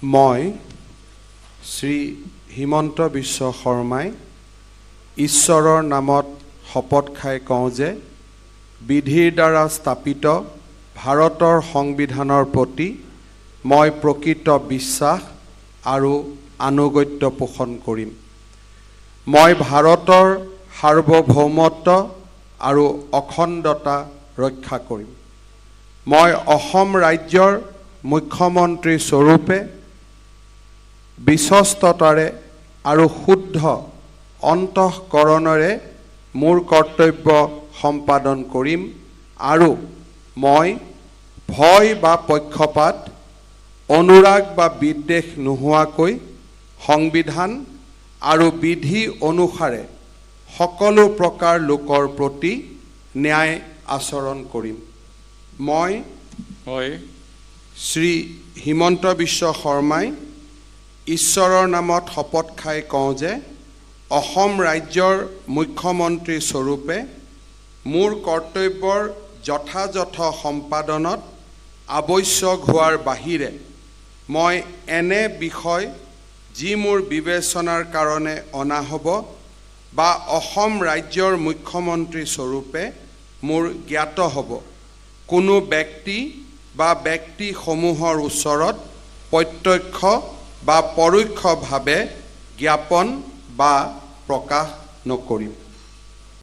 মই শ্ৰী হিমন্ত বিশ্ব শৰ্মাই ঈশ্বৰৰ নামত শপত খাই কওঁ যে বিধিৰ দ্বাৰা স্থাপিত ভাৰতৰ সংবিধানৰ প্ৰতি মই প্ৰকৃত বিশ্বাস আৰু আনুগত্য পোষণ কৰিম। মই ভাৰতৰ সাৰ্বভৌমত্ব আৰু অখণ্ডতা ৰক্ষা কৰিম। মই অসম ৰাজ্যৰ মুখ্যমন্ত্ৰী স্বৰূপে বিশ্বস্ততাৰে আৰু শুদ্ধ অন্তঃকৰণেৰে মোৰ কৰ্তব্য সম্পাদন কৰিম আৰু মই ভয় বা পক্ষপাত অনুৰাগ বা বিদ্বেষ নোহোৱাকৈ সংবিধান আৰু বিধি অনুসাৰে সকলো প্ৰকাৰ লোকৰ প্ৰতি ন্যায় আচৰণ কৰিম। মই শ্ৰী হিমন্ত বিশ্ব শৰ্মাই ঈশ্বৰৰ নামত শপত খাই কওঁ যে অসম ৰাজ্যৰ মুখ্যমন্ত্ৰী স্বৰূপে মোৰ কৰ্তব্যৰ যথাযথ সম্পাদনত আৱশ্যক হোৱাৰ বাহিৰে মই এনে বিষয় যি মোৰ বিবেচনাৰ কাৰণে অনা হ'ব বা অসম ৰাজ্যৰ মুখ্যমন্ত্ৰী স্বৰূপে মোৰ জ্ঞাত হ'ব কোনো ব্যক্তি বা ব্যক্তিসমূহৰ ওচৰত প্ৰত্যক্ষ বা পৰোক্ষভাৱে জ্ঞাপন বা প্ৰকাশ নকৰিম।